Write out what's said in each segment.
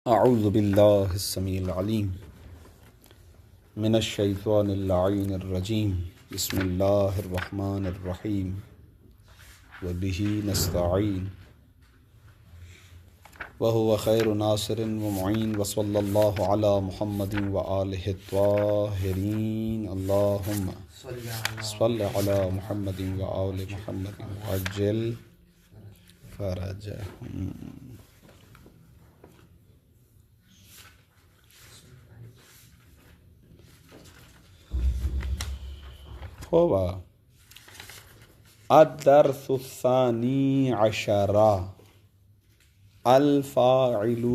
اعوذ باللہ السمیع العلیم من الشیطان اللعین الرجیم بسم اللہ الرحمن الرحیم وبہ نستعین وهو خیر ناصر ومعین وصلی اللہ علی محمد وآلہ الطاہرین اللہم صلی علی محمد وآل محمد وعجل فرجہم. ہوگا الدرس الثانی عشر الفاعل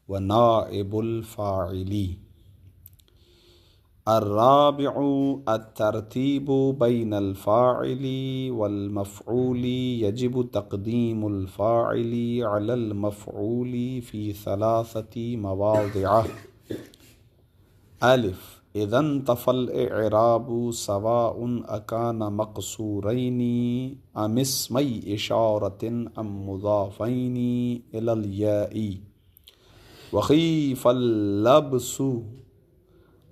ونائب الفاعل. الرابع الترتیب بین الفاعل والمفعول يجب تقدیم الفاعل على المفعول في ثلاثة مواضع. الف اذا انتفى الاعراب سواء اكان مقصورين ام اسمي اشارة ام مضافين الى الياء. وخيف اللبس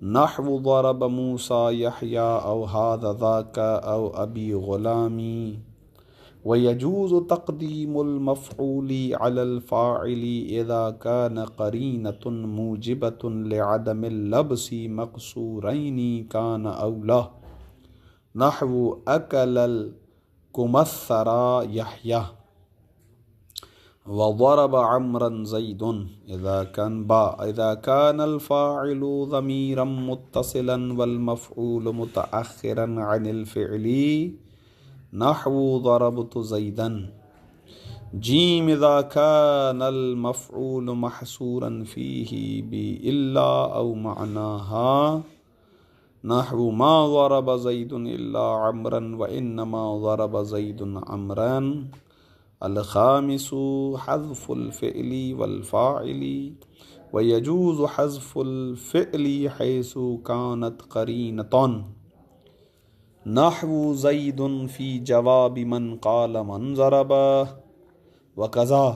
نحو ضرب موسى يحيى او هذا ذاك او ابي غلامي. ويجوز تقديم المفعول على الفاعل إذا كان قرينة موجبة لعدم اللبس مقصورين كان أولى نحو أكل الكمثر يحيى وضرب عمرا زيد. إذا كان الفاعل ضميرا متصلا والمفعول متأخرا عن الفعل نحو ضربت زيدا. جيم اذا كان المفعول محصورا فيه بإلا أو معناها نحو ما ضرب زيد إلا عمرا وإنما ضرب زيد عمرا. الخامس حذف الفعل والفاعل ويجوز حذف الفعل حيث كانت قرينة نحو زید فی جواب من قال من ضرب. وکذا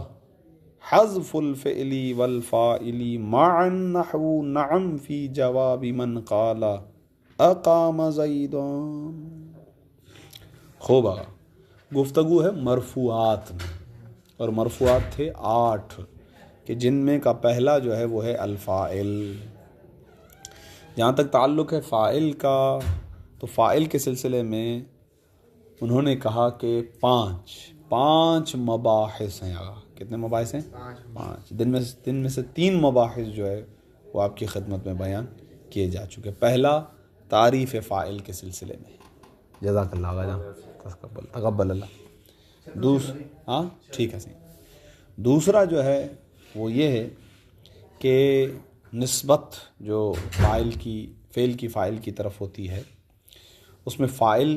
حذف الفعل والفاعل معا نحو نعم فی جواب من قال اقام زید. خوب گفتگو ہے مرفوعات میں، اور مرفوعات تھے 8 کہ جن میں کا پہلا جو ہے وہ ہے الفاعل. جہاں تک تعلق ہے فاعل کا تو فاعل کے سلسلے میں انہوں نے کہا کہ پانچ مباحث ہیں. کتنے مباحث ہیں؟ 5. دن میں سے 3 مباحث جو ہے وہ آپ کی خدمت میں بیان کیے جا چکے. پہلا تعریف فاعل کے سلسلے میں، جزاک اللہ جان، تقبل اللہ. ہاں ٹھیک ہے. دوسرا جو ہے وہ یہ ہے کہ نسبت جو فعل کی فاعل کی طرف ہوتی ہے اس میں فاعل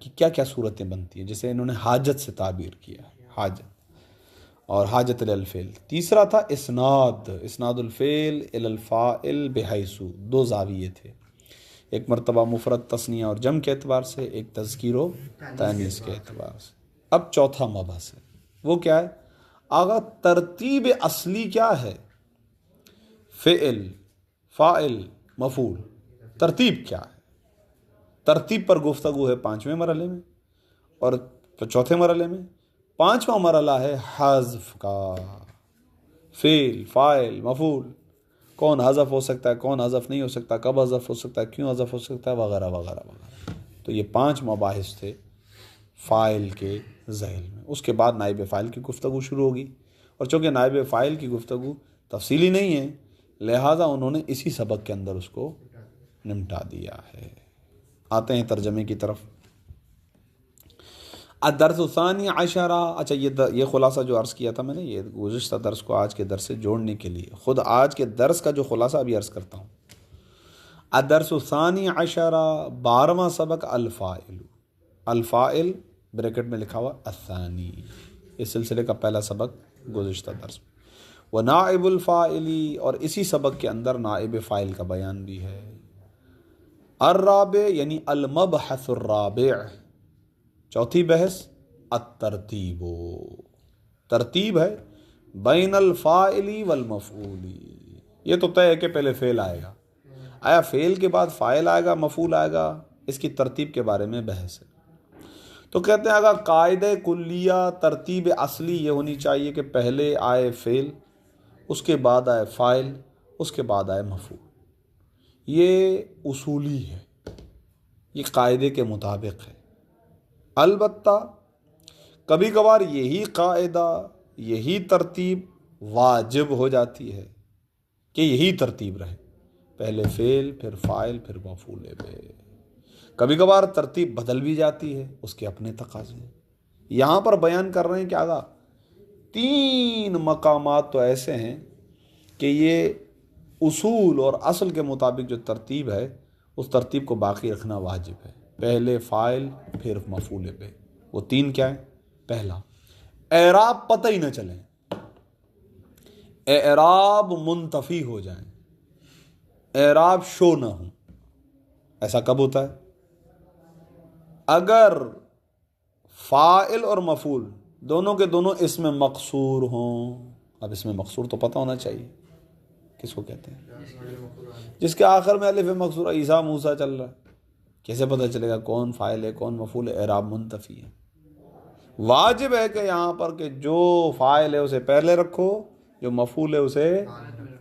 کی کیا کیا صورتیں بنتی ہیں، جسے انہوں نے حاجت سے تعبیر کیا، حاجت اور حاجت الی الفعل. تیسرا تھا اسناد الفعل الی الفاعل بحیث. 2 زاویے تھے، ایک مرتبہ مفرد تثنیہ اور جمع کے اعتبار سے، ایک تذکیر و تانیث کے اعتبار سے. اب چوتھا مبحث ہے، وہ کیا ہے؟ آگا ترتیب اصلی کیا ہے؟ فعل، فاعل، مفعول، ترتیب کیا ہے؟ ترتیب پر گفتگو ہے 5ویں مرحلے میں، اور چوتھے مرحلے میں 5واں مرحلہ ہے حذف کا. فعل، فاعل، مفعول، کون حذف ہو سکتا ہے، کون حذف نہیں ہو سکتا، کب حذف ہو سکتا ہے، کیوں حذف ہو سکتا ہے، وغیرہ وغیرہ وغیرہ. تو یہ 5 مباحث تھے فاعل کے ذیل میں. اس کے بعد نائب فاعل کی گفتگو شروع ہوگی، اور چونکہ نائب فاعل کی گفتگو تفصیلی نہیں ہے لہٰذا انہوں نے اسی سبق کے اندر اس کو نمٹا دیا ہے. آتے ہیں ترجمے کی طرف. الدرس الثانی عشر. اچھا یہ خلاصہ جو عرض کیا تھا میں نے، یہ گزشتہ درس کو آج کے درس سے جوڑنے کے لیے خود آج کے درس کا جو خلاصہ ابھی عرض کرتا ہوں. الدرس الثانی عشر 12واں سبق الفاعل. الفاعل بریکٹ میں لکھا ہوا الثانی، اس سلسلے کا پہلا سبق گزشتہ درس. ونائب الفاعل، اور اسی سبق کے اندر نائب فاعل کا بیان بھی ہے. الرابع یعنی المبحث الرابع، چوتھی بحث الترتیب. ترتیب ہے بین الفاعلی والمفعولی، یہ تو طے ہے کہ پہلے فعل آئے گا، آیا فعل کے بعد فاعل آئے گا مفعول آئے گا، اس کی ترتیب کے بارے میں بحث ہے۔ تو کہتے ہیں اگر قاعدہ کلیہ ترتیب اصلی یہ ہونی چاہیے کہ پہلے آئے فعل، اس کے بعد آئے فاعل، اس کے بعد آئے مفعول، یہ اصولی ہے، یہ قاعدے کے مطابق ہے۔ البتہ کبھی کبھار یہی قاعدہ، یہی ترتیب واجب ہو جاتی ہے کہ یہی ترتیب رہے، پہلے فعل پھر فاعل پھر مفعول بہ۔ کبھی کبھار ترتیب بدل بھی جاتی ہے، اس کے اپنے تقاضے ہیں۔ یہاں پر بیان کر رہے ہیں کہ آگا 3 مقامات تو ایسے ہیں کہ یہ اصول اور اصل کے مطابق جو ترتیب ہے اس ترتیب کو باقی رکھنا واجب ہے، پہلے فاعل پھر مفعول بہ۔ وہ 3 کیا ہیں؟ پہلا، اعراب پتہ ہی نہ چلیں، اعراب منتفی ہو جائیں، اعراب شو نہ ہوں۔ ایسا کب ہوتا ہے؟ اگر فاعل اور مفعول دونوں کے دونوں اسم مقصور ہوں۔ اب اسم مقصور تو پتہ ہونا چاہیے کس کو کہتے ہیں، جس کے آخر میں الف مقصورہ عیسیٰ موسیٰ چل رہا ہے، کیسے پتہ چلے گا کون فاعل ہے کون مفعول ہے؟ اعراب منتفی ہے۔ واجب ہے کہ یہاں پر کہ جو فاعل ہے اسے پہلے رکھو، جو مفعول ہے اسے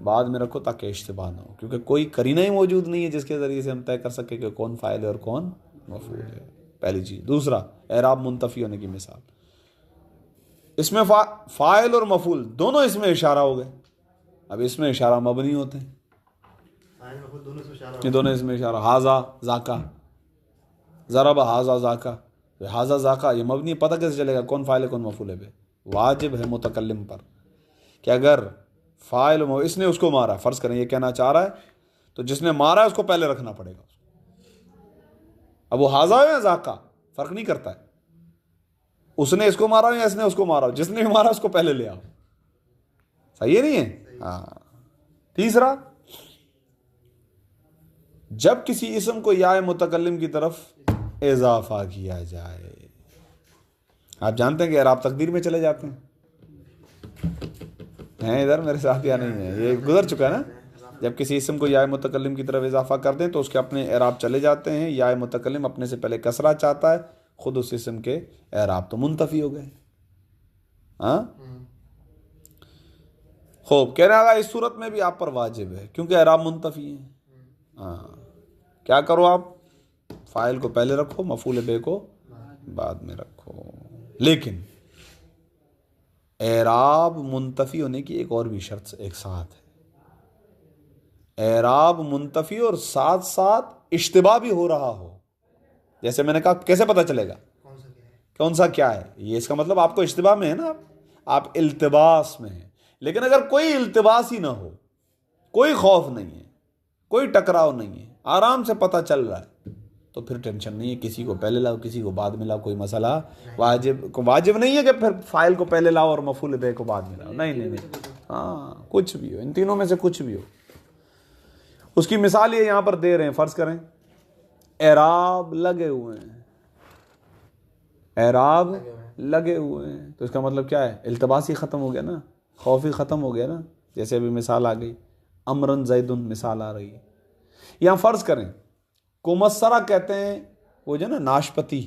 بعد میں رکھو، تاکہ اشتباہ نہ ہو، کیونکہ کوئی قرینہ ہی موجود نہیں ہے جس کے ذریعے سے ہم طے کر سکیں کہ کون فاعل ہے اور کون مفعول ہے، پہلی چیز۔ دوسرا، اعراب منتفی ہونے کی مثال، اس میں فاعل اور مفعول دونوں اس میں اشارہ ہو گئے۔ اب اس میں اشارہ مبنی ہوتے ہیں، یہ دونوں اس میں اشارہ، ہاذا ذاکا، ضرب ہاذا ذاکا، ہاذا ذاکا، یہ مبنی، پتہ کیسے چلے گا کون فاعل ہے کون مفعول ہے؟ واجب ہے متکلم پر کہ اگر فاعل اس نے اس کو مارا، فرض کریں یہ کہنا چاہ رہا ہے، تو جس نے مارا ہے اس کو پہلے رکھنا پڑے گا۔ اب وہ ہاذا ہے یا ذاکا فرق نہیں کرتا ہے، اس نے اس کو مارا یا اس نے اس کو مارا، جس نے بھی مارا اس کو پہلے لے آؤ۔ صحیح ہے نہیں ہے؟ ہاں۔ تیسرا، جب کسی اسم کو یا متکلم کی طرف اضافہ کیا جائے، آپ جانتے ہیں کہ اعراب تقدیر میں چلے جاتے ہیں ادھر میرے ساتھ یا نہیں ہے؟ یہ گزر چکا ہے نا۔ جب کسی اسم کو یا متکلم کی طرف اضافہ کر دیں تو اس کے اپنے اعراب چلے جاتے ہیں، یا متکلم اپنے سے پہلے کسرہ چاہتا ہے، خود اس اسم کے اعراب تو منتفی ہو گئے۔ ہاں خوب، کہہ رہا اس صورت میں بھی آپ پر واجب ہے کیونکہ اعراب منتفی ہیں۔ ہاں، کیا کرو آپ؟ فاعل کو پہلے رکھو، مفعول بہ کو بعد میں رکھو۔ لیکن اعراب منتفی ہونے کی ایک اور بھی شرط ایک ساتھ ہے، اعراب منتفی اور ساتھ ساتھ اشتباہ بھی ہو رہا ہو۔ جیسے میں نے کہا کیسے پتہ چلے گا کون سا کیا ہے؟ یہ اس کا مطلب آپ کو اشتباہ میں ہے نا، آپ التباس میں ہیں۔ لیکن اگر کوئی التباس ہی نہ ہو، کوئی خوف نہیں ہے، کوئی ٹکراؤ نہیں ہے، آرام سے پتہ چل رہا ہے، تو پھر ٹینشن نہیں ہے، کسی کو پہلے لاؤ کسی کو بعد میں لاؤ، کوئی مسئلہ واجب نہیں ہے کہ پھر فاعل کو پہلے لاؤ اور مفعول بہ کو بعد میں لاؤ، نہیں۔ ہاں، کچھ بھی ہو، ان تینوں میں سے کچھ بھی ہو۔ اس کی مثال یہ یہاں پر دے رہے ہیں، فرض کریں اعراب لگے ہوئے ہیں، اعراب لگے ہوئے ہیں، تو اس کا مطلب کیا ہے؟ التباس ہی ختم ہو گیا نا، خوف ہی ختم ہو گیا نا۔ جیسے ابھی مثال آ گئی، امرن زیدن مثال آ رہی ہے۔ یہاں فرض کریں کمسرہ کہتے ہیں، وہ جو نا ناشپتی،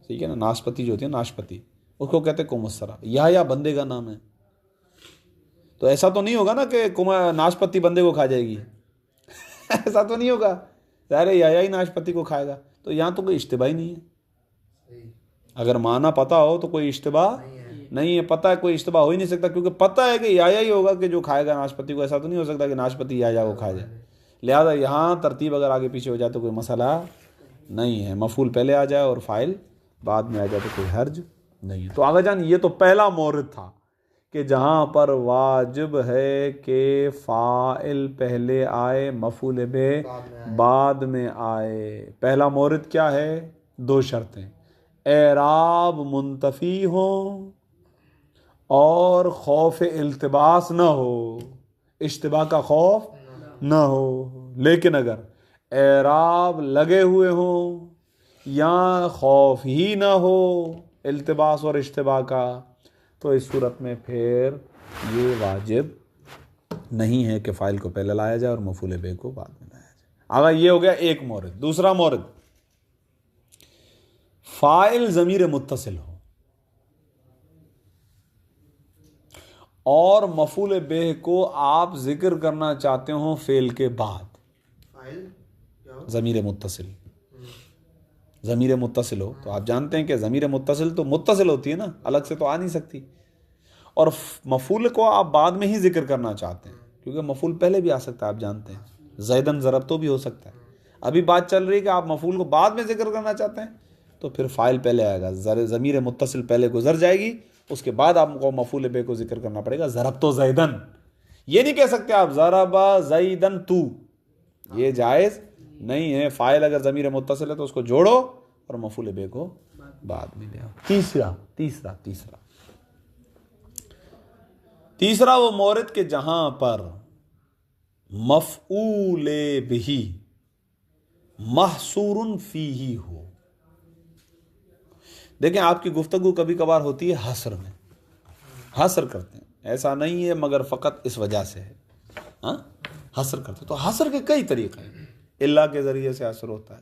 ٹھیک ہے نا، ناشپتی جو ہوتی ہے ناشپتی، اس کو کہتے ہیں کمسرہ۔ یا بندے کا نام ہے، تو ایسا تو نہیں ہوگا نا کہ ناشپتی بندے کو کھا جائے گی، ایسا تو نہیں ہوگا، ظاہر ہے یا ہی ناشپتی کو کھائے گا۔ تو یہاں تو کوئی اشتباہ ہی نہیں ہے، اگر معنی پتہ ہو تو کوئی اشتباہ نہیں ہے، پتہ ہے کوئی اشتباہ ہو ہی نہیں سکتا، کیونکہ پتہ ہے کہ یا ہی ہوگا کہ جو کھائے گا ناشپتی کو، ایسا تو نہیں ہو سکتا کہ ناشپتی یا کو کھا جائے۔ لہذا یہاں ترتیب اگر آگے پیچھے ہو جائے تو کوئی مسئلہ نہیں ہے، مفعول پہلے آ جائے اور فاعل بعد میں آ جائے تو کوئی حرج نہیں ہے۔ تو آگے جان، یہ تو پہلا مورد تھا کہ جہاں پر واجب ہے کہ فاعل پہلے آئے مفعول بہ بعد میں آئے۔ پہلا مورد کیا ہے؟ 2 شرطیں، اعراب منتفی ہوں اور خوف التباس نہ ہو، اشتباہ کا خوف نہ ہو۔ لیکن اگر اعراب لگے ہوئے ہوں یا خوف ہی نہ ہو التباس اور اشتباہ کا، تو اس صورت میں پھر یہ واجب نہیں ہے کہ فاعل کو پہلے لایا جائے اور مفعول بہ کو بعد میں لایا جائے. اگر یہ ہو گیا ایک مورد. دوسرا مورد، فاعل ضمیر متصل ہو اور مفعول بہ کو آپ ذکر کرنا چاہتے ہو فعل کے بعد. ضمیر متصل، ضمیر متصل ہو تو آپ جانتے ہیں کہ ضمیر متصل تو متصل ہوتی ہے نا، الگ سے تو آ نہیں سکتی. اور مفعول کو آپ بعد میں ہی ذکر کرنا چاہتے ہیں کیونکہ مفعول پہلے بھی آ سکتا ہے، آپ جانتے ہیں زیدن ضربتو بھی ہو سکتا ہے. ابھی بات چل رہی ہے کہ آپ مفعول کو بعد میں ذکر کرنا چاہتے ہیں تو پھر فاعل پہلے آئے گا، ضمیر متصل پہلے گزر جائے گی، اس کے بعد آپ کو مفعول بہ کو ذکر کرنا پڑے گا. ضربتو زیدن، یہ نہیں کہہ سکتے آپ ضربا زیدن تو، یہ جائز نہیں ہے. فاعل اگر ضمیر متصل ہے تو اس کو جوڑو اور مفعول بہ کو بعد میں لے آؤ. تیسرا وہ مورد کہ جہاں پر مفعول بہ محصور فیہ ہو. دیکھیں آپ کی گفتگو کبھی کبھار ہوتی ہے حصر میں، حصر کرتے ہیں، ایسا نہیں ہے مگر فقط اس وجہ سے ہے. ہاں حصر کرتے ہیں تو حصر کے کئی طریقے ہیں. اللہ کے ذریعے سے حصر ہوتا ہے،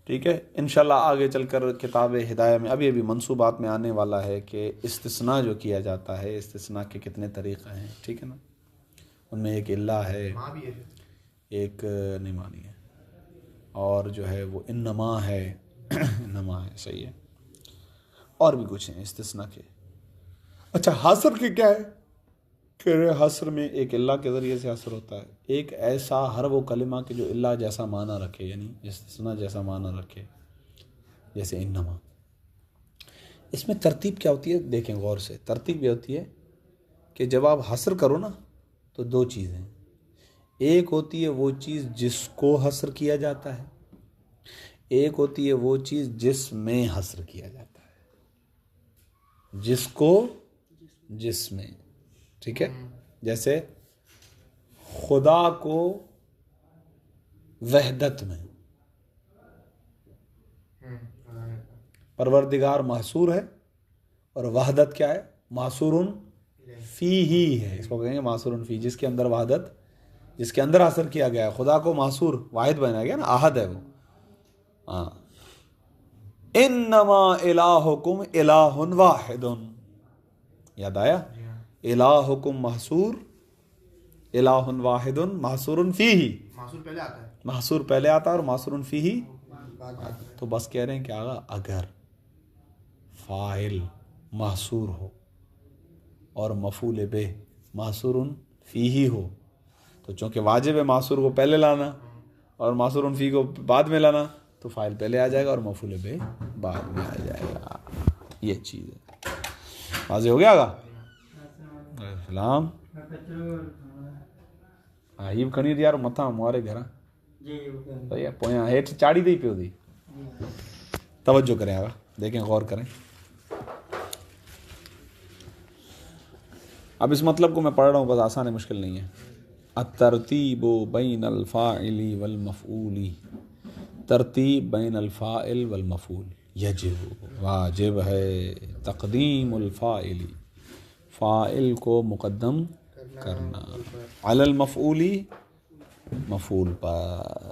ٹھیک ہے. انشاءاللہ آگے چل کر کتاب ہدایہ میں ابھی منصوبات میں آنے والا ہے کہ استثناء جو کیا جاتا ہے، استثناء کے کتنے طریقے ہیں، ٹھیک ہے نا. ان میں ایک اللہ ہے، ایک نہیں مانی ہے، اور جو ہے وہ انما ہے، انما ہے، صحیح ہے، اور بھی کچھ ہیں استثناء کے. اچھا حصر کے کیا ہے کہ حصر میں ایک اللہ کے ذریعے سے حصر ہوتا ہے، ایک ایسا ہر وہ کلمہ کہ جو اللہ جیسا معنی رکھے، یعنی استثناء جیسا معنی رکھے، جیسے انما. اس میں ترتیب کیا ہوتی ہے دیکھیں غور سے. ترتیب یہ ہوتی ہے کہ جب آپ حصر کرو نا تو دو چیزیں، ایک ہوتی ہے وہ چیز جس کو حصر کیا جاتا ہے، ایک ہوتی ہے وہ چیز جس میں حصر کیا جاتا ہے. جس کو، جس میں، ٹھیک ہے. جیسے خدا کو وحدت میں، پروردگار محصور ہے اور وحدت کیا ہے؟ محصور فی ہی ہے. اس کو کہیں گے محصور فی، جس کے اندر وحدت، جس کے اندر حصر کیا گیا ہے. خدا کو محصور واحد بنایا گیا نا، احد ہے وہ. ہاں انما الہکم الہ واحد، یاد آیا؟ الہکم محصور، الہ واحد محصور فیہ. محصور پہلے آتا ہے اور محصور فیہ. تو بس کہہ رہے ہیں کہ آگا اگر فاعل محصور ہو اور مفعول بہ محصور فیہ ہو تو چونکہ واجب ہے محصور کو پہلے لانا اور محصور فیہ کو بعد میں لانا، تو فاعل پہلے آ جائے گا اور مفعول بہ بعد میں آ جائے گا. یہ چیز ہے. واضح ہو گیا گا؟ سلام آئیب کھنی یار متھا ہمارے گھر پویا ہیٹھ چاڑی دی پیو دی. توجہ کریں آگا، دیکھیں غور کریں. اب اس مطلب کو میں پڑھ رہا ہوں، بس آسان ہے، مشکل نہیں ہے. الترتیب بین الفاعل والمفعول، ترتیب بین الفاعل والمفعول. یجب، واجب ہے، تقدیم الفاعل، فاعل کو مقدم کرنا، علی المفعول، مفعول پر،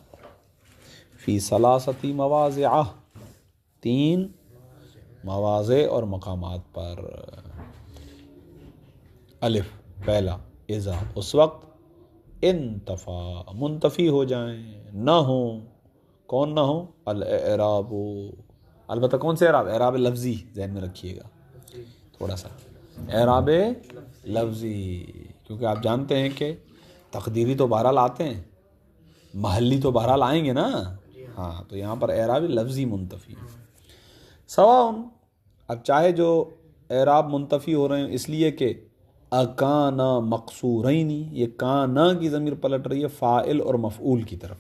فی ثلاثۃ مواضع، 3 مواضع اور مقامات پر. الف پہلا، اذا اس وقت، انتفا منتفی ہو جائیں، نہ ہو، کون نہ ہو؟ الاعراب، البتہ کون سے اعراب؟ اعراب لفظی ذہن میں رکھیے گا تھوڑا سا، اعراب لفظی، کیونکہ آپ جانتے ہیں کہ تقدیری تو بہرحال آتے ہیں، محلی تو بہرحال آئیں گے نا. ہاں تو یہاں پر اعراب لفظی منتفی سواء. اب چاہے جو اعراب منتفی ہو رہے ہیں اس لیے کہ اکانا مقصورین، یہ کانا کی ضمیر پلٹ رہی ہے فاعل اور مفعول کی طرف،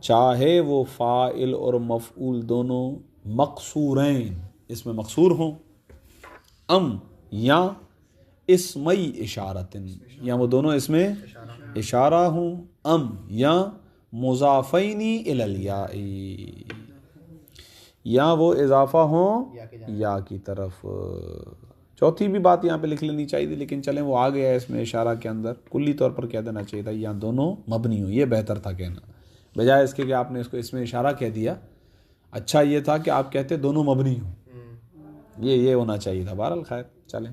چاہے وہ فاعل اور مفعول دونوں مقصورین، اس میں مقصور ہوں، ام یا اسمی اشارتن، یا وہ دونوں اس میں اشارہ ہوں، ام یا مضافین الی الیاء، یا وہ اضافہ ہوں یا کی طرف. چوتھی بھی بات یہاں پہ لکھ لینی چاہیے تھی، لیکن چلیں وہ آ گیا ہے اس میں اشارہ کے اندر. کلی طور پر کہہ دینا چاہیے تھا یا دونوں مبنی ہوں، یہ بہتر تھا کہنا، بجائے اس کے کہ آپ نے اس کو اس میں اشارہ کہہ دیا. اچھا یہ تھا کہ آپ کہتے دونوں مبنی ہوں، یہ ہونا چاہیے تھا. بہرحال خیر چلیں.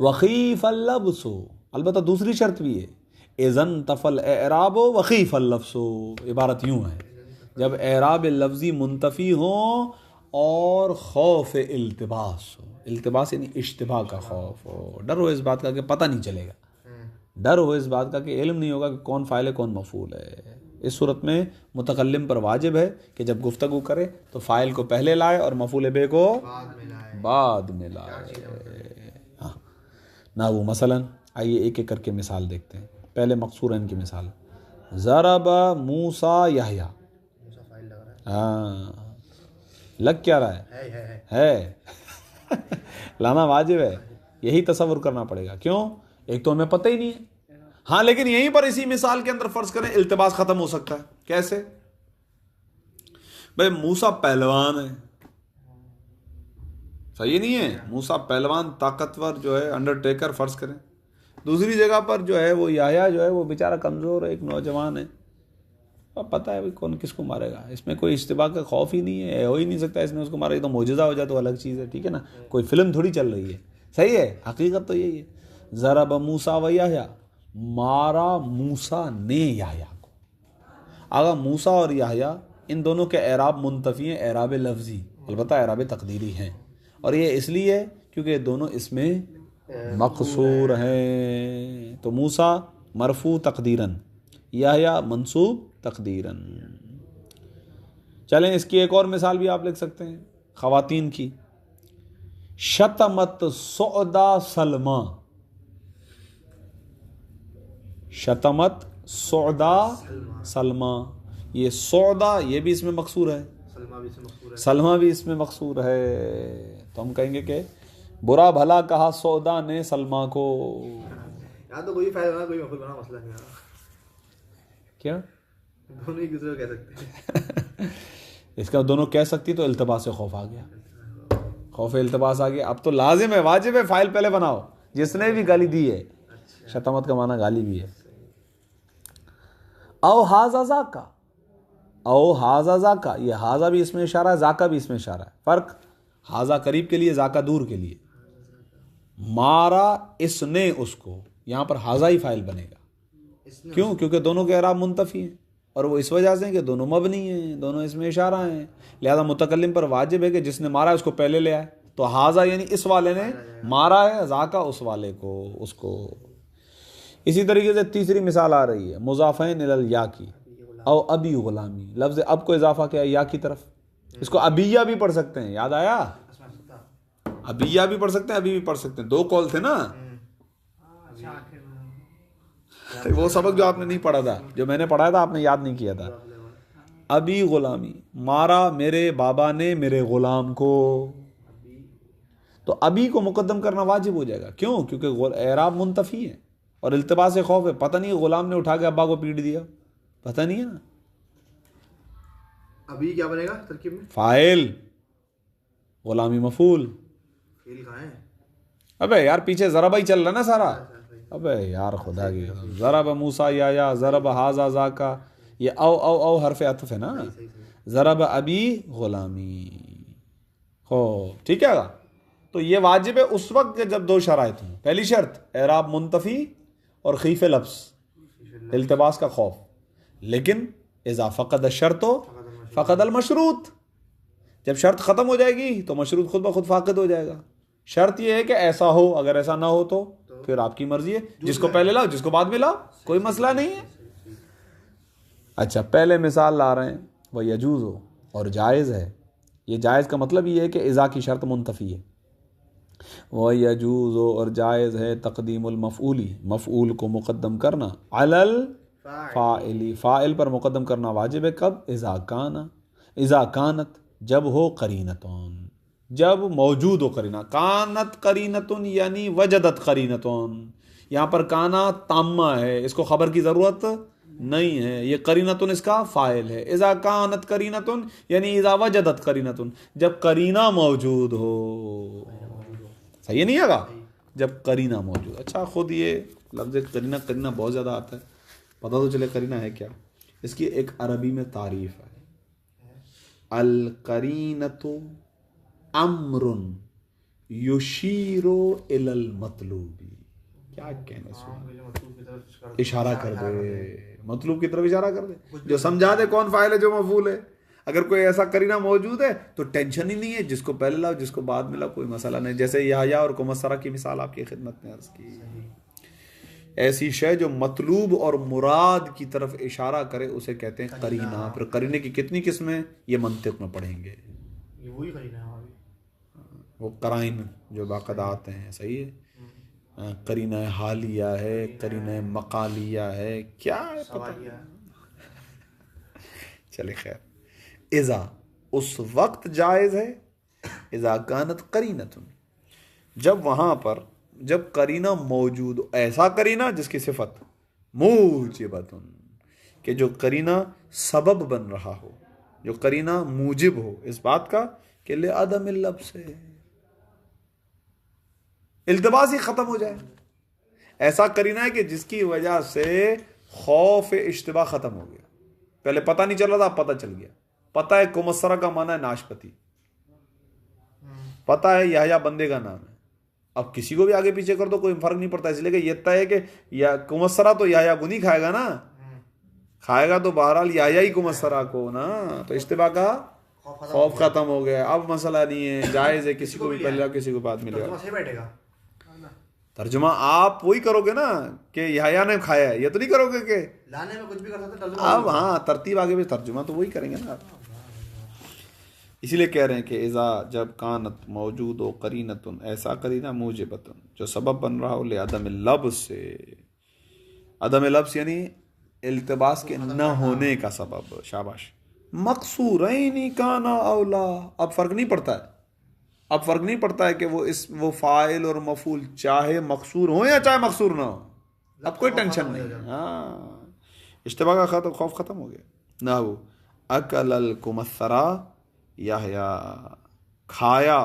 وخیف اللبس، البتہ دوسری شرط بھی ہے، اذن تفل اعراب وخیف اللفظ. عبارت یوں ہے، جب اعراب لفظی منتفی ہوں اور خوف التباس ہو. التباس یعنی اشتباہ کا خوف ہو، ڈر ہو اس بات کا کہ پتہ نہیں چلے گا، ڈر ہو اس بات کا کہ علم نہیں ہوگا کہ کون فاعل ہے کون مفعول ہے. اس صورت میں متکلم پر واجب ہے کہ جب گفتگو کرے تو فاعل کو پہلے لائے اور مفعول بے کو بعد میں لائے. ہاں نہ وہ مثلاً آئیے ایک ایک کر کے مثال دیکھتے ہیں. پہلے مقصورین کی مثال، ضرب موسیٰ یحییٰ. ہاں لگ کیا رہا ہے لانا واجب ہے. یہی تصور کرنا پڑے گا. کیوں؟ ایک تو ہمیں پتہ ہی نہیں ہے. ہاں لیکن یہیں پر اسی مثال کے اندر فرض کریں التباس ختم ہو سکتا ہے. کیسے؟ بھئی موسیٰ پہلوان ہے، صحیح نہیں ہے؟ موسیٰ پہلوان طاقتور جو ہے انڈرٹیکر فرض کریں. دوسری جگہ پر جو ہے وہ یحییٰ جو ہے وہ بیچارہ کمزور ہے، ایک نوجوان ہے. اب پتہ ہے کون کس کو مارے گا، اس میں کوئی اشتباہ کا خوف ہی نہیں ہے، ہو ہی نہیں سکتا اس نے اس کو مارا. یہ تو معجزہ ہو جائے تو الگ چیز ہے، ٹھیک ہے نا، کوئی فلم تھوڑی چل رہی ہے. صحیح ہے، حقیقت تو یہی ہے. ضرب موسیٰ و یحییٰ، مارا موسیٰ نے یحییٰ کو. اگر موسیٰ اور یحییٰ ان دونوں کے اعراب منتفی ہیں، اعراب لفظی، البتہ اعراب تقدیری ہیں. اور یہ اس لیے کیونکہ دونوں اس میں مقصور ہیں. تو موسیٰ مرفوع تقدیراً، یحییٰ منصوب تقدیراً. چلیں اس کی ایک اور مثال بھی آپ لکھ سکتے ہیں خواتین کی. شتمت سعدہ سلمہ، شتمت سعدہ سلمہ. یہ سعدہ یہ بھی اس میں مقصور ہے، سلمہ بھی اس میں مقصور ہے. تو ہم کہیں گے کہ برا بھلا کہا سعدہ نے سلمہ کو. یہاں تو کوئی فائدہ نہ، کوئی مفعول بنا مسئلہ نہیں آ. کیا دونوں ایک دوسرے کو کہہ سکتے ہیں. اس کا دونوں کہہ سکتی تو التباس سے خوف آ گیا، خوف التباس آ گیا. اب تو لازم ہے، واجب ہے، فائل پہلے بناؤ. جس نے بھی گالی دی ہے، شتمت کا معنی گالی بھی ہے. او ہاذا ذاکا، او ہاذا ذاکا، یہ ہاذا بھی اس میں اشارہ ہے، ذاکا بھی اس میں اشارہ ہے. فرق ہاذا قریب کے لیے، ذاکا دور کے لیے. مارا اس نے اس کو، یہاں پر ہاذا ہی فائل بنے گا. کیوں؟ کیونکہ دونوں کے اعراب منتفی ہیں اور وہ اس وجہ سے کہ دونوں مبنی ہیں، دونوں اس میں اشارہ ہیں. لہذا متکلم پر واجب ہے کہ جس نے مارا ہے اس کو پہلے لے آئے. تو ہاذا یعنی اس والے نے مارا ہے، ذاکا اس والے کو، اس کو. اسی طریقے سے تیسری مثال آ رہی ہے مضافین الی الیا کی. او ابی غلامی، لفظ اب کو اضافہ کیا یا کی طرف. اس کو ابیہ بھی پڑھ سکتے ہیں، یاد آیا؟ ابیہ بھی پڑھ سکتے ہیں، ابھی بھی پڑھ سکتے ہیں. دو قول تھے نا. وہ سبق جو آپ نے نہیں پڑھا تھا، جو میں نے پڑھایا تھا آپ نے یاد نہیں کیا تھا. ابی غلامی، مارا میرے بابا نے میرے غلام کو. تو ابھی کو مقدم کرنا واجب ہو جائے گا. کیوں؟ کیونکہ اعراب منتفی ہے اور التباس سے خوف ہے. پتہ نہیں غلام نے اٹھا کے ابا کو پیٹ دیا، پتہ نہیں ہے نا. ابھی کیا بنے گا ترکیب میں؟ فاعل، غلامی مفعول. فعل کہاں ہے؟ ابے یار پیچھے ضرب ہی چل رہا نا سارا. ابے یار خدا کی ضرب موسیٰ یا ضرب ہاذا ذاکا، یہ او حرف عطف ہے نا. ضرب ابی غلامی. ہو ٹھیک ہے گا. تو یہ واجب ہے اس وقت جب دو شرائط ہوں. پہلی شرط اعراب منتفی اور خیف لفظ، التباس کا خوف. لیکن اذا فقد الشرط فقد المشروط، جب شرط ختم ہو جائے گی تو مشروط خود بخود فاقد ہو جائے گا. شرط یہ ہے کہ ایسا ہو، اگر ایسا نہ ہو تو پھر آپ کی مرضی ہے، جس کو پہلے لاؤ جس کو بعد میں لاؤ، کوئی مسئلہ نہیں ہے. اچھا پہلے مثال لا رہے ہیں وہ یجوز ہو اور جائز ہے. یہ جائز کا مطلب یہ ہے کہ اذا کی شرط منتفی ہے. وہ یجوز ہو اور جائز ہے تقدیم المفعولی، مفعول کو مقدم کرنا، علی الفاعلی، فاعل پر مقدم کرنا واجب ہے. کب؟ اذا کانت، جب ہو قرینتون، جب موجود ہو قرینہ. کانت قرینتون یعنی وجدت قرینتون. یہاں پر کانا تامہ ہے، اس کو خبر کی ضرورت نہیں ہے، یہ قرینتن اس کا فاعل ہے. اذا کانت قرینتن یعنی اذا وجدت قرینتن، جب قرینہ موجود ہو. صحیح نہیں ہوگا؟ جب قرینہ موجود. اچھا خود یہ لفظ قرینہ قرینہ بہت زیادہ آتا ہے، پتہ تو چلے قرینہ ہے کیا. اس کی ایک عربی میں تعریف ہے، القرینۃ امر یشیر الی المطلوب. کیا کہنے سو، اشارہ کر دے، مطلوب کی طرف اشارہ کر دے، جو سمجھا دے کون فاعل ہے جو مفعول ہے. اگر کوئی ایسا قرینہ موجود ہے تو ٹینشن ہی نہیں ہے، جس کو پہلے لاؤ جس کو بعد میں لاؤ کوئی مسئلہ نہیں. جیسے یحییٰ اور کمثرہ کی مثال آپ کی خدمت میں عرض کی. ایسی شے جو مطلوب اور مراد کی طرف اشارہ کرے اسے کہتے ہیں قرینہ. پھر قرینے کی کتنی قسمیں یہ منطق میں پڑھیں گے. وہی قرینہ ہے وہ قرائن جو باقاعدہ آتے ہیں. صحیح ہے، قرینہ حالیہ ہے، قرینہ مقالیہ ہے، کیا ہے پتہ. چلے خیر. اذا اس وقت جائز ہے، اذا کانت قرینتن، جب وہاں پر جب قرینہ موجود، ایسا قرینہ جس کی صفت موجبتن، کہ جو قرینہ سبب بن رہا ہو، جو قرینہ موجب ہو اس بات کا کہ لعدم اللبس ہے، التباس ہی ختم ہو جائے. ایسا قرینہ ہے کہ جس کی وجہ سے خوف اشتباہ ختم ہو گیا. پہلے پتہ نہیں چل رہا تھا، اب پتہ چل گیا. پتہ ہے کمثرہ کا معنی ہے ناشپتی، پتہ ہے یحییٰ بندے کا نام ہے. اب کسی کو بھی آگے پیچھے کر دو کوئی فرق نہیں پڑتا، اس لیے کہ یہ طے ہے کہ یا کمثرہ تو یحییٰ کو نہیں کھائے گا نا، کھائے گا تو بہرحال یحییٰ ہی کمثرہ کو نا. تو اشتباہ کا خوف ختم ہو گیا. اب مسئلہ نہیں ہے، جائز ہے، کسی کو بھی پہلے کسی کو بعد ملے گا. ترجمہ آپ وہی کرو گے نا کہ یحییٰ نے کھایا ہے، یہ تو نہیں کرو گے کہ لانے میں کچھ بھی کر سکتے. اب ہاں ترتیب آگے بھی، ترجمہ تو وہی کریں گے نا. اسی لیے کہہ رہے ہیں کہ اذا جب کانت موجود ہو قرینتن، ایسا قرینہ موجبتن جو سبب بن رہا ہو لعدم اللبس سے. عدم لبس یعنی التباس کے نہ ہونے کا سبب. شاباش. مقصورین کانا اولا. اب فرق نہیں پڑتا ہے، اب فرق نہیں پڑتا ہے کہ وہ فاعل اور مفعول چاہے مقصور ہو یا چاہے مقصور نہ ہو. اب کوئی ٹینشن نہیں. ہاں اشتباہ کا خوف ختم ہو گیا. نحو اکل الکمثرہ یحییٰ، کھایا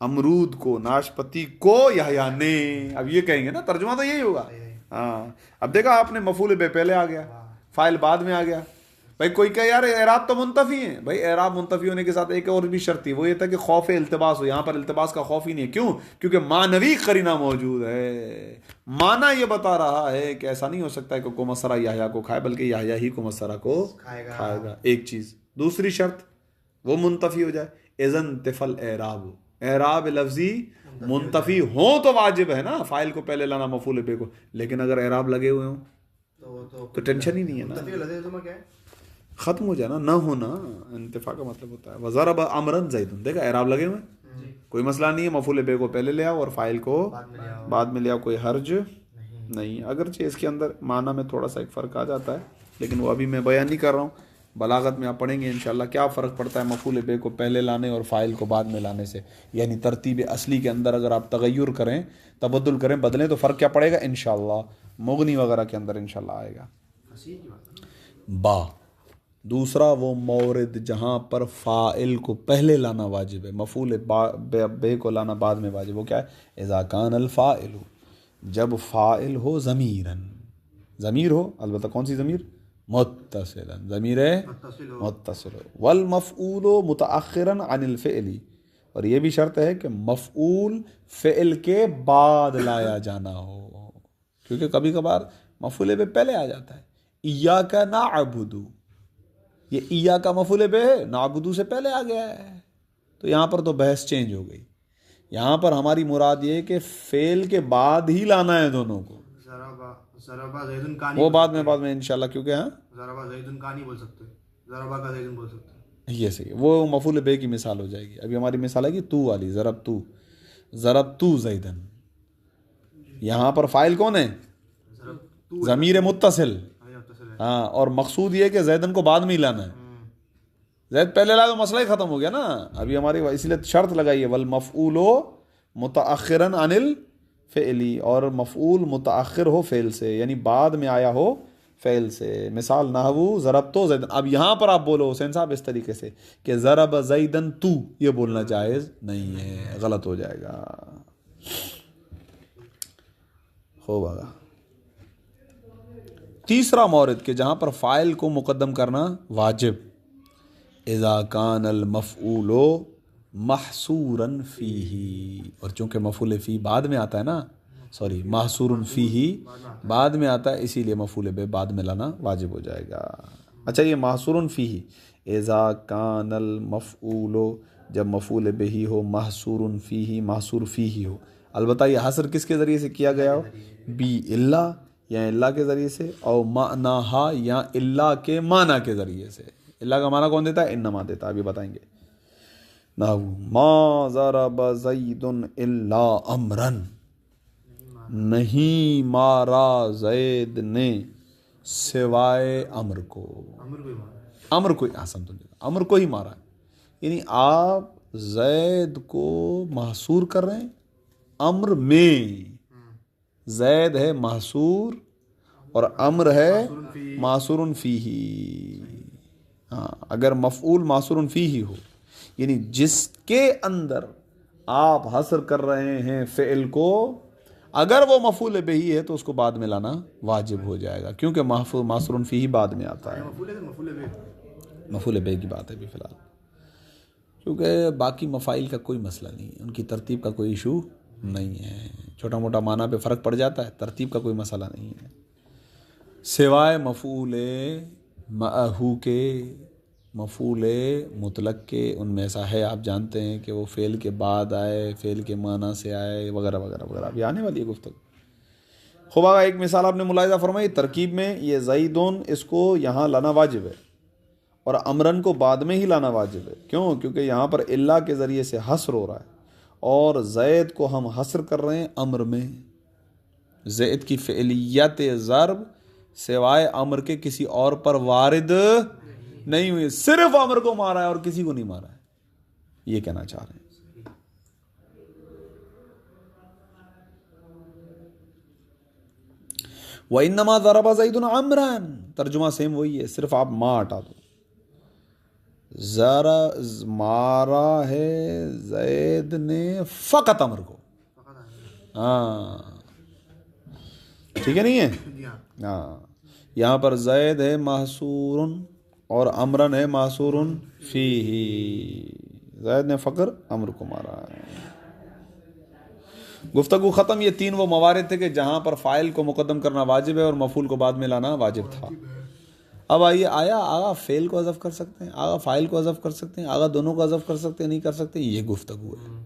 امرود کو، ناشپتی کو یحییٰ نے. اب یہ کہیں گے نا، ترجمہ تو یہی ہوگا. ہاں اب دیکھا آپ نے، مفعول بے پہلے آ گیا، فاعل بعد میں آ گیا. بھائی کوئی کہ یار اعراب تو منتفی ہیں، بھائی اعراب منتفی ہونے کے ساتھ ایک اور بھی شرط تھی، وہ یہ تھا کہ خوف التباس ہو. یہاں پر التباس کا خوف ہی نہیں ہے. کیوں؟ کیونکہ معنوی قرینہ موجود ہے. معنی یہ بتا رہا ہے کہ ایسا نہیں ہو سکتا ہے کہ کمثرہ یحییٰ کو کھائے، بلکہ یحییٰ ہی کمثرہ کو کھائے گا. ایک چیز. دوسری شرط وہ منتفی ہو جائے. اذن تفل اعراب، اعراب لفظی منتفی ہو تو واجب ہے نا فاعل کو پہلے لانا، مفعول بے کو. لیکن اگر اعراب لگے ہوئے ہوں تو ٹینشن ہی نہیں ہے نا، ختم ہو جائے نا. نہ ہونا انتفاع کا مطلب ہوتا ہے. وضرب امرن زید، دیکھا اعراب لگے ہوئے، کوئی مسئلہ نہیں ہے. مفعول بے کو پہلے لے آؤ اور فاعل کو بعد میں لے آؤ، کوئی حرج نہیں. اگرچہ اس کے اندر معنی میں تھوڑا سا ایک فرق آ جاتا ہے، لیکن وہ ابھی میں بیان نہیں کر رہا ہوں. بلاغت میں آپ پڑھیں گے انشاءاللہ کیا فرق پڑتا ہے مفعول بے کو پہلے لانے اور فاعل کو بعد میں لانے سے. یعنی ترتیب اصلی کے اندر اگر آپ تغیر کریں، تبدل کریں، بدلیں تو فرق کیا پڑے گا انشاءاللہ. مغنی وغیرہ کے اندر انشاءاللہ آئے گا. با دوسرا وہ مورد جہاں پر فاعل کو پہلے لانا واجب ہے، مفعول بے کو لانا بعد میں واجب. وہ کیا ہے؟ اذا کان الفاعل، جب فاعل ہو ضمیراً، ضمیر ہو، البتہ کون سی ضمیر؟ متصلا، ضمیر متصل ہو. والمفعول متأخراً عن الفعل، اور یہ بھی شرط ہے کہ مفعول فعل کے بعد لایا جانا ہو، کیونکہ کبھی کبھار مفعول بے پہلے آ جاتا ہے. ایاک نعبد، یہ ایا کا مفعول بے ہے، نعبدو سے پہلے آ گیا ہے. تو یہاں پر تو بحث چینج ہو گئی. یہاں پر ہماری مراد یہ ہے کہ فعل کے بعد ہی لانا ہے دونوں کو. وہ بعد میں انشاءاللہ، کیونکہ ہاں ضربہ زیدن کا نہیں بول سکتے، ضربہ کا زیدن بول سکتے ہیں. یہ صحیح، وہ مفعول بے کی مثال ہو جائے گی. ابھی ہماری مثال ہے کہ تو والی، ضرب تو زیدن. یہاں پر فاعل کون ہے؟ ضمیر متصل. ہاں، اور مقصود یہ ہے کہ زیدن کو بعد میں ہی لانا ہے. زید پہلے لا تو مسئلہ ہی ختم ہو گیا نا. ابھی ہماری اس لیے شرط لگائی ہے والمفعول متأخراً عن الفعل، اور مفعول متأخر ہو فعل سے، یعنی بعد میں آیا ہو فعل سے. مثال نحو ضرب تو زیدن. اب یہاں پر آپ بولو حسین صاحب اس طریقے سے کہ ضرب زیدن تو، یہ بولنا جائز نہیں ہے، غلط ہو جائے گا. خوب آگا. تیسرا مورد کہ جہاں پر فاعل کو مقدم کرنا واجب، اذا کان المفعول محصورا فیہ، اور چونکہ مفعول فی بعد میں آتا ہے نا، سوری محصور فیہ بعد میں آتا ہے، اسی لیے مفعول بہ بعد میں لانا واجب ہو جائے گا. اچھا یہ محصور فیہ، اذا کان المفعول، جب مفعول بہ ہو، محصور فیہ محصور فیہ ہو. البتہ یہ حصر کس کے ذریعے سے کیا گیا ہو؟ بی اللہ، یا اللہ کے ذریعے سے، او معنیٰ، یا اللہ کے معنی کے ذریعے سے. اللہ کا معنی کون دیتا ہے؟ انما دیتا ہے، ابھی بتائیں گے. نحو ما ضرب زید الا امرا، نہیں مارا زید نے سوائے امر کو. امر کو حسن تو امر کو ہی مارا ہے، یعنی آپ زید کو محصور کر رہے ہیں امر میں. زید ہے محصور اور امر ہے محصور فیہ. ہاں اگر مفعول محصور فیہ ہو، یعنی جس کے اندر آپ حصر کر رہے ہیں فعل کو، اگر وہ مفعول بہ ہے تو اس کو بعد میں لانا واجب ہو جائے گا، کیونکہ محصور فیہ بعد میں آتا ہے. مفعول بہ کی بات ہے ابھی فی الحال، کیونکہ باقی مفاعل کا کوئی مسئلہ نہیں ہے، ان کی ترتیب کا کوئی ایشو نہیں ہے. چھوٹا موٹا معنی پہ فرق پڑ جاتا ہے، ترتیب کا کوئی مسئلہ نہیں ہے. سوائے مفعول معہو کے، مفعول مطلق کے، ان میں ایسا ہے آپ جانتے ہیں کہ وہ فعل کے بعد آئے، فعل کے معنی سے آئے، وغیرہ وغیرہ وغیرہ. ابھی آنے والی ہے گفتگو. خوب آگا. ایک مثال آپ نے ملاحظہ فرمائی ترکیب میں، یہ زیدون اس کو یہاں لانا واجب ہے اور امرن کو بعد میں ہی لانا واجب ہے. کیوں؟ کیونکہ یہاں پر اللہ کے ذریعے سے حصر ہو رہا ہے، اور زید کو ہم حصر کر رہے ہیں امر میں. زید کی فعلیت ضرب سوائے امر کے کسی اور پر وارد نہیں ہوئی، صرف امر کو مارا ہے اور کسی کو نہیں مارا ہے، یہ کہنا چاہ رہے ہیں. وَإِنَّمَا ضَرَبَ زَيْدٌ عَمْرًا، ترجمہ سیم وہی ہے، صرف آپ ما ہٹا دو. ذرا مارا ہے زید نے فقط امر کو. ہاں ٹھیک ہے نہیں ہے؟ ہاں یہاں پر زید ہے محصور اور امرن ہے محصور فیہ. زید نے فقر امر کو مارا ہے. گفتگو ختم. یہ تین وہ موارد تھے کہ جہاں پر فاعل کو مقدم کرنا واجب ہے اور مفعول کو بعد میں لانا واجب تھا. اب آئیے، آیا آگا فعل کو حذف کر سکتے ہیں، آگا فاعل کو حذف کر سکتے ہیں، آگا دونوں کو حذف کر سکتے ہیں، نہیں کر سکتے، یہ گفتگو ہے.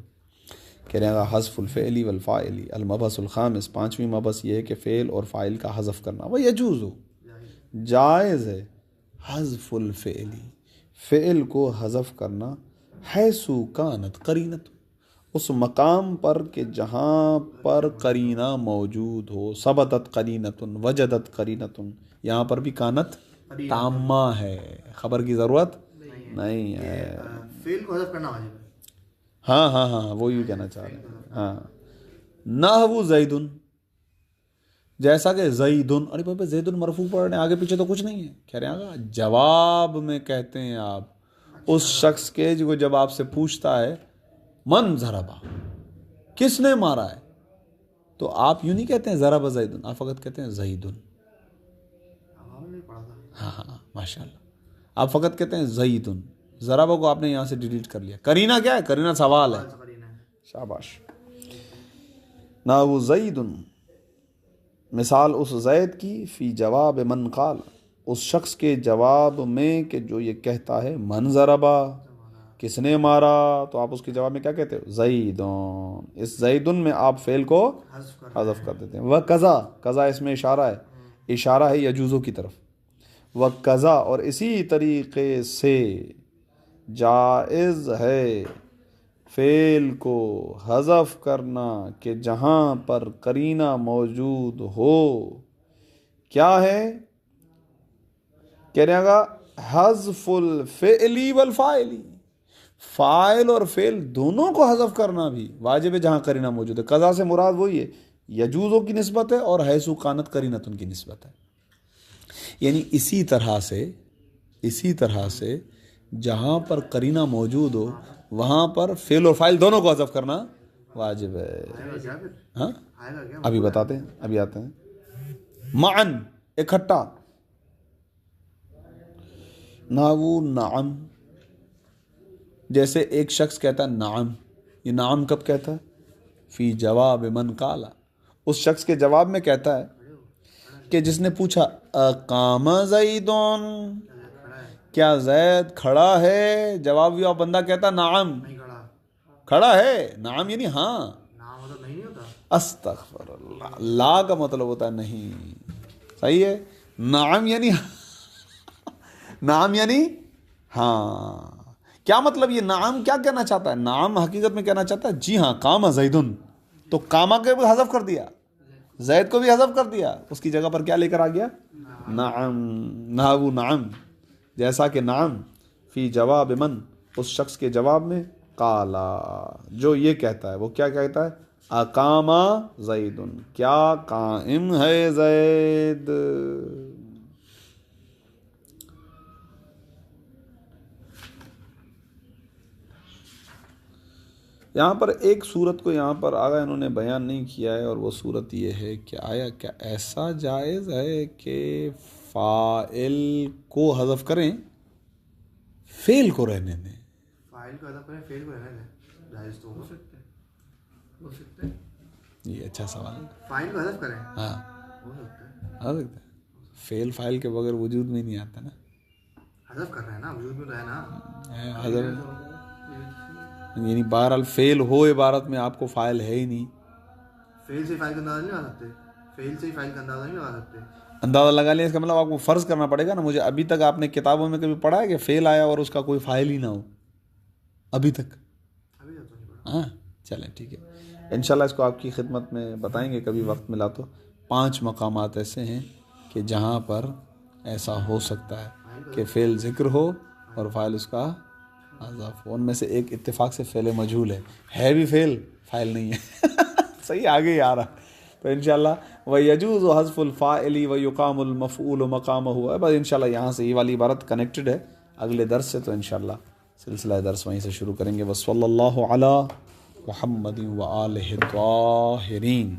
کہہ رہے ہیں حذف الفعل والفاعل. المبحث الخامس، پانچویں مبحث یہ ہے کہ فعل اور فاعل کا حذف کرنا وہ یجوز ہو، جائز ہے. حذف الفعل، فعل کو حذف کرنا، حیث کانت قرینت، اس مقام پر کہ جہاں پر قرینہ موجود ہو. ثبتت قرینۃ، وجدت قرینۃ، یہاں پر بھی کانت تامہ ہے، خبر کی ضرورت نہیں ہے. فعل کو حذف کرنا واجب ہے. ہاں ہاں ہاں وہ یہ کہنا چاہ رہے ہیں. ہاں نحو زیدن، جیسا کہ زیدن، ارے بھائی زیدن مرفوع پڑھ رہے ہیں، آگے پیچھے تو کچھ نہیں ہے. کہہ رہے ہیں جواب میں کہتے ہیں آپ اس شخص کے جو جب آپ سے پوچھتا ہے من ضربا، کس نے مارا ہے، تو آپ یوں نہیں کہتے ہیں ضرب زیدن، آپ فقط کہتے ہیں زیدن. ہاں ہاں ماشاء اللہ، آپ فقط کہتے ہیں زیدن. ضربہ کو آپ نے یہاں سے ڈیلیٹ کر لیا. کرینہ کیا ہے؟ کرینہ سوال ہے. شاباش. نحو زیدن، مثال اس زید کی، فی جواب من قال، اس شخص کے جواب میں کہ جو یہ کہتا ہے من ضربا، کس نے مارا، تو آپ اس کے جواب میں کیا کہتے ہو؟ زیدن. اس زیدن میں آپ فعل کو حذف کر دیتے ہیں. وہ قضا، قضا اس میں اشارہ ہے، اشارہ ہے یجوزو کی طرف. وہ قضا، اور اسی طریقے سے جائز ہے فعل کو حذف کرنا کہ جہاں پر قرینہ موجود ہو. کیا ہے؟ کہہ رہے گا حذف الفعل والفاعل، فاعل اور فعل دونوں کو حذف کرنا بھی واجب ہے جہاں قرینہ موجود ہے. قضا سے مراد وہی ہے، یجوزوں کی نسبت ہے، اور حیث کانت قرینۃ کی نسبت ہے. یعنی اسی طرح سے جہاں پر قرینہ موجود ہو وہاں پر فعل اور فاعل دونوں کو حذف کرنا واجب ہے. آئے گا کیا پھر؟ ہاں آئے گا کیا؟ ابھی بتاتے ہیں, ابھی آتے ہیں. معن اکٹھا, ناو نعم, جیسے ایک شخص کہتا ہے نعم, یہ نعم کب کہتا ہے؟ فی جواب من قالا, اس شخص کے جواب میں کہتا ہے کہ جس نے پوچھا اقام زیدون, کھڑا ہے کیا زید کھڑا ہے؟ جواب یہ بندہ کہتا نعم, نہیں کھڑا. کھڑا ہے. نعم یعنی ہاں. نام مطلب نہیں ہوتا. استغفر اللہ, لا کا مطلب ہوتا ہے نہیں. صحیح ہے. نعم یعنی نعم یعنی ہاں. کیا مطلب یہ نعم کیا کہنا چاہتا ہے؟ نعم حقیقت میں کہنا چاہتا ہے جی ہاں قام زیدن, تو قامہ کو بھی حذف کر دیا, زید کو بھی حذف کر دیا, اس کی جگہ پر کیا لے کر آ گیا؟ نعم. نحو نعم, جیسا کہ نعم فی جواب من, اس شخص کے جواب میں, قالا جو یہ کہتا ہے, وہ کیا کہتا ہے؟ اقام زید, کیا قائم ہے زید. یہاں پر ایک صورت کو یہاں پر آگا انہوں نے بیان نہیں کیا ہے, اور وہ صورت یہ ہے کہ آیا کیا ایسا جائز ہے کہ فاعل کو حذف کریں, فعل کو رہنے دیں؟ فاعل کو حذف کریں, فعل کو رہنے دیں, جائز تو ہو سکتا ہے. ہو سکتا ہے. یہ اچھا سوال ہے. فاعل کو حذف کریں, ہاں ہو سکتا ہے. آ سکتا ہے. فعل فاعل کے بغیر وجود میں نہیں آتا نا. حذف کر رہے ہیں نا, وجود میں تو ہے نا. حذف یعنی بہرحال فعل ہو عبارت میں آپ کو فاعل ہے ہی نہیں. فعل سے فاعل کا اندازہ نہیں لگا سکتے. فعل سے فاعل کا اندازہ نہیں لگا سکتے. اندازہ لگا لیں, اس کا مطلب آپ کو فرض کرنا پڑے گا نا. مجھے ابھی تک آپ نے کتابوں میں کبھی پڑھا ہے کہ فعل آیا اور اس کا کوئی فاعل ہی نہ ہو؟ ابھی تک؟ ابھی تک تو نہیں پڑھا. ہاں چلیں ٹھیک ہے, انشاءاللہ اس کو آپ کی خدمت میں بتائیں گے کبھی وقت ملا تو. 5 مقامات ایسے ہیں کہ جہاں پر ایسا ہو سکتا ہے کہ فعل ذکر ہو اور فاعل اس کا حذف. ان میں سے ایک اتفاق سے فعل مجہول ہے بھی فعل, فاعل نہیں ہے. صحیح, آگے ہی آ رہا ہے. تو انشاءاللہ وَيَجُوزُ حَذْفُ الْفَاعِلِ وَيُقَامُ الْمَفْعُولُ مَقَامَهُ ہے. بس انشاءاللہ یہاں سے یہ والی عبارت کنیکٹڈ ہے اگلے درس سے, تو انشاءاللہ سلسلہ درس وہیں سے شروع کریں گے. وصلی اللہ علی محمد وآلہ الطاہرین.